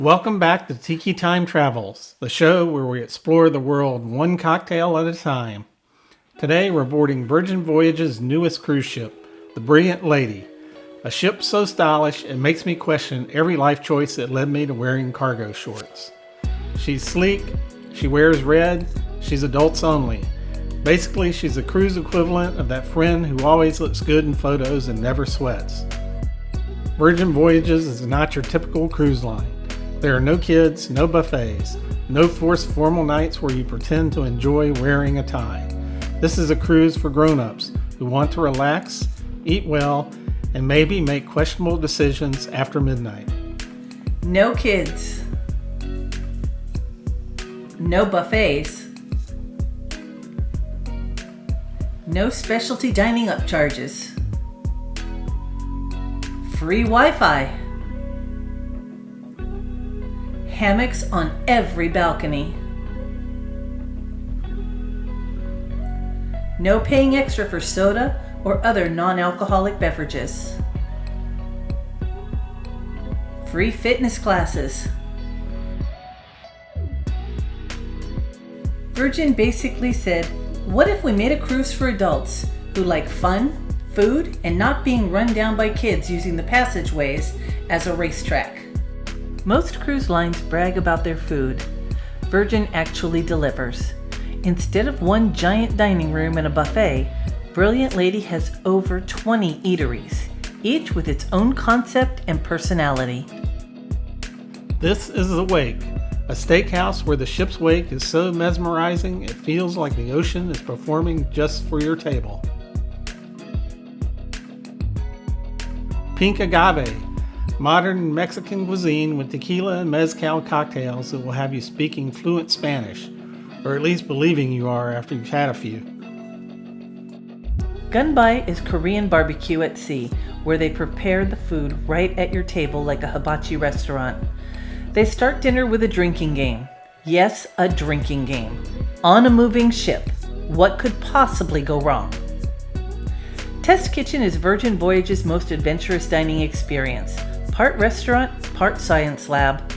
Welcome back to Tiki Time Travels, the show where we explore the world one cocktail at a time. Today we're boarding Virgin Voyages' newest cruise ship, the Brilliant Lady. A ship so stylish it makes me question every life choice that led me to wearing cargo shorts. She's sleek, she wears red, she's adults only. Basically, she's the cruise equivalent of that friend who always looks good in photos and never sweats. Virgin Voyages is not your typical cruise line. There are no kids, no buffets, no forced formal nights where you pretend to enjoy wearing a tie. This is a cruise for grown-ups who want to relax, eat well, and maybe make questionable decisions after midnight. No kids. No buffets. No specialty dining upcharges. Free Wi-Fi. Hammocks on every balcony. No paying extra for soda or other non-alcoholic beverages. Free fitness classes. Virgin basically said, what if we made a cruise for adults who like fun, food, and not being run down by kids using the passageways as a racetrack? Most cruise lines brag about their food. Virgin actually delivers. Instead of one giant dining room and a buffet, Brilliant Lady has over 20 eateries, each with its own concept and personality. This is The Wake, a steakhouse where the ship's wake is so mesmerizing it feels like the ocean is performing just for your table. Pink Agave, modern Mexican cuisine with tequila and mezcal cocktails that will have you speaking fluent Spanish, or at least believing you are after you've had a few. Gunbai is Korean barbecue at sea, where they prepare the food right at your table like a hibachi restaurant. They start dinner with a drinking game. Yes, a drinking game. On a moving ship. What could possibly go wrong? Test Kitchen is Virgin Voyages' most adventurous dining experience. Part restaurant, part science lab.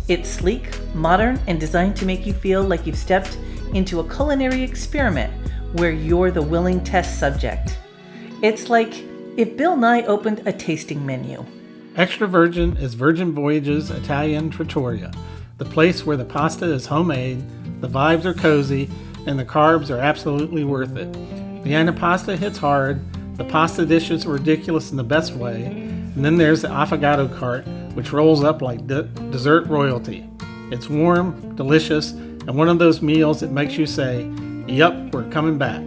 It's sleek, modern, and designed to make you feel like you've stepped into a culinary experiment where you're the willing test subject. It's like if Bill Nye opened a tasting menu. Extra Virgin is Virgin Voyages' Italian trattoria, the place where the pasta is homemade, the vibes are cozy, and the carbs are absolutely worth it. The antipasto hits hard, the pasta dishes are ridiculous in the best way, and then there's the affogato cart, which rolls up like dessert royalty. It's warm, delicious, and one of those meals that makes you say, "Yup, we're coming back."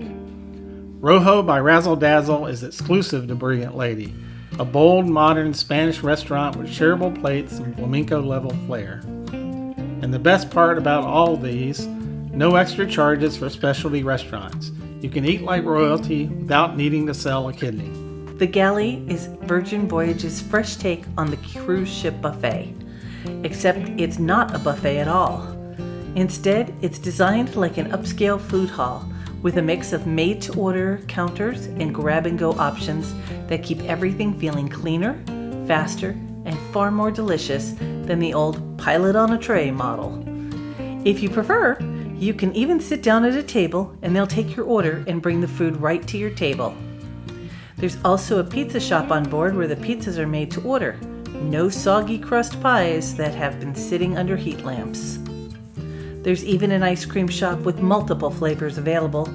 Rojo by Razzle Dazzle is exclusive to Brilliant Lady, a bold, modern Spanish restaurant with shareable plates and flamenco-level flair. And the best part about all these, no extra charges for specialty restaurants. You can eat like royalty without needing to sell a kidney. The Galley is Virgin Voyages' fresh take on the cruise ship buffet, except it's not a buffet at all. Instead, it's designed like an upscale food hall with a mix of made-to-order counters and grab-and-go options that keep everything feeling cleaner, faster, and far more delicious than the old pilot-on-a-tray model. If you prefer, you can even sit down at a table and they'll take your order and bring the food right to your table. There's also a pizza shop on board where the pizzas are made to order. No soggy crust pies that have been sitting under heat lamps. There's even an ice cream shop with multiple flavors available,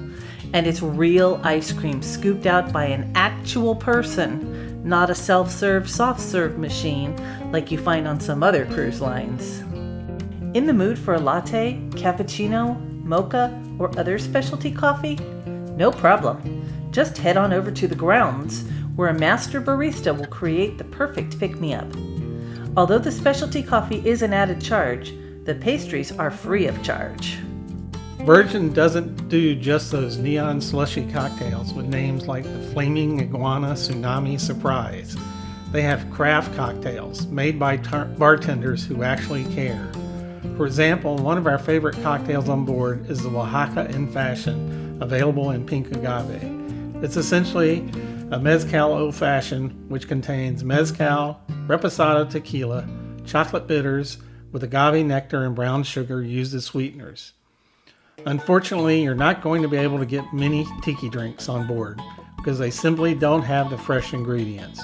and it's real ice cream scooped out by an actual person, not a self-serve soft-serve machine like you find on some other cruise lines. In the mood for a latte, cappuccino, mocha, or other specialty coffee? No problem. Just head on over to the grounds, where a master barista will create the perfect pick-me-up. Although the specialty coffee is an added charge, the pastries are free of charge. Virgin doesn't do just those neon slushy cocktails with names like the Flaming Iguana Tsunami Surprise. They have craft cocktails made by bartenders who actually care. For example, one of our favorite cocktails on board is the Oaxaca in Fashion, available in pink agave. It's essentially a mezcal old-fashioned, which contains mezcal, reposado tequila, chocolate bitters, with agave nectar and brown sugar used as sweeteners. Unfortunately, you're not going to be able to get many tiki drinks on board because they simply don't have the fresh ingredients.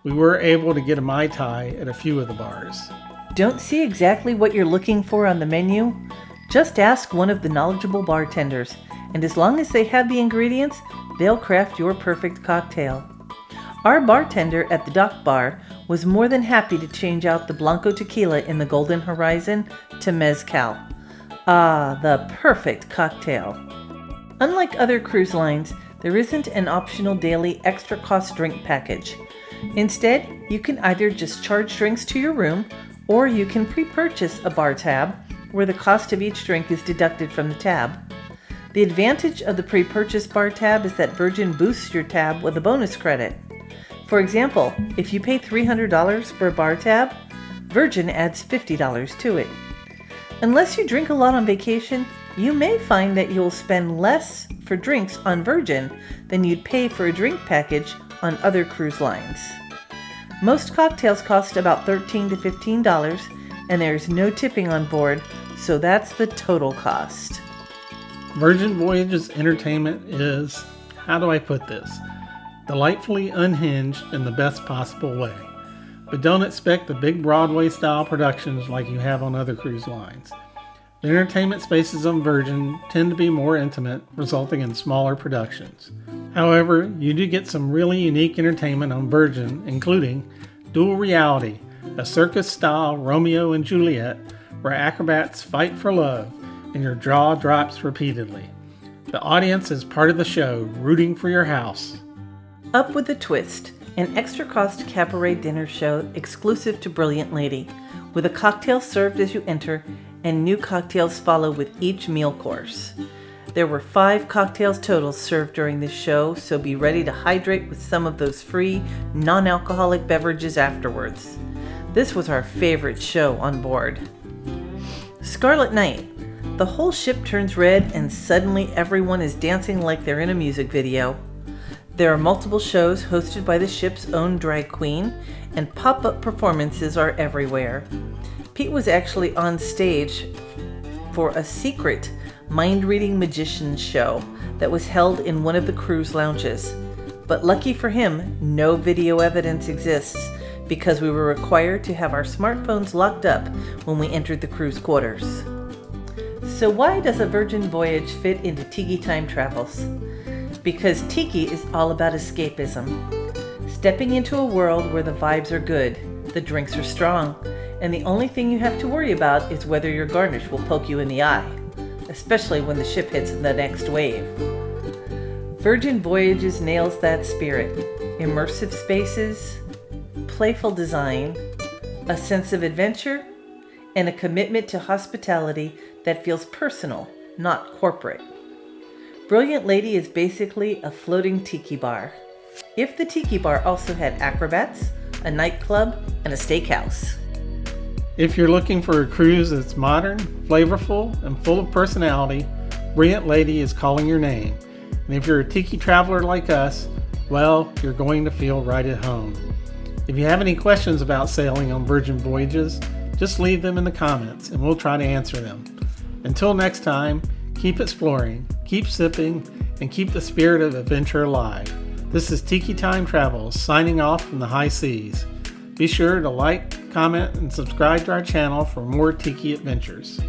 We were able to get a Mai Tai at a few of the bars. Don't see exactly what you're looking for on the menu? Just ask one of the knowledgeable bartenders, and as long as they have the ingredients, they'll craft your perfect cocktail. Our bartender at the Dock Bar was more than happy to change out the Blanco tequila in the Golden Horizon to Mezcal. Ah, the perfect cocktail. Unlike other cruise lines, there isn't an optional daily extra cost drink package. Instead, you can either just charge drinks to your room, or you can pre-purchase a bar tab where the cost of each drink is deducted from the tab. The advantage of the pre-purchase bar tab is that Virgin boosts your tab with a bonus credit. For example, if you pay $300 for a bar tab, Virgin adds $50 to it. Unless you drink a lot on vacation, you may find that you'll spend less for drinks on Virgin than you'd pay for a drink package on other cruise lines. Most cocktails cost about $13 to $15, and there's no tipping on board, so that's the total cost. Virgin Voyages entertainment is, how do I put this, delightfully unhinged in the best possible way. But don't expect the big Broadway-style productions like you have on other cruise lines. The entertainment spaces on Virgin tend to be more intimate, resulting in smaller productions. However, you do get some really unique entertainment on Virgin, including Dual Reality, a circus-style Romeo and Juliet where acrobats fight for love and your jaw drops repeatedly. The audience is part of the show, rooting for your house. Up with a Twist, an extra-cost cabaret dinner show exclusive to Brilliant Lady, with a cocktail served as you enter and new cocktails follow with each meal course. There were 5 cocktails total served during this show, so be ready to hydrate with some of those free, non-alcoholic beverages afterwards. This was our favorite show on board. Scarlet Night. The whole ship turns red and suddenly everyone is dancing like they're in a music video. There are multiple shows hosted by the ship's own drag queen, and pop-up performances are everywhere. Pete was actually on stage for a secret mind-reading magician show that was held in one of the cruise lounges. But lucky for him, no video evidence exists because we were required to have our smartphones locked up when we entered the cruise quarters. So why does a Virgin voyage fit into Tiki Time Travels? Because Tiki is all about escapism. Stepping into a world where the vibes are good, the drinks are strong, and the only thing you have to worry about is whether your garnish will poke you in the eye, especially when the ship hits the next wave. Virgin Voyages nails that spirit. Immersive spaces, playful design, a sense of adventure, and a commitment to hospitality that feels personal, not corporate. Brilliant Lady is basically a floating tiki bar. If the tiki bar also had acrobats, a nightclub, and a steakhouse. If you're looking for a cruise that's modern, flavorful, and full of personality, Brilliant Lady is calling your name. And if you're a tiki traveler like us, well, you're going to feel right at home. If you have any questions about sailing on Virgin Voyages, just leave them in the comments and we'll try to answer them. Until next time, keep exploring, keep sipping, and keep the spirit of adventure alive. This is Tiki Time Travels signing off from the high seas. Be sure to like, comment, and subscribe to our channel for more tiki adventures.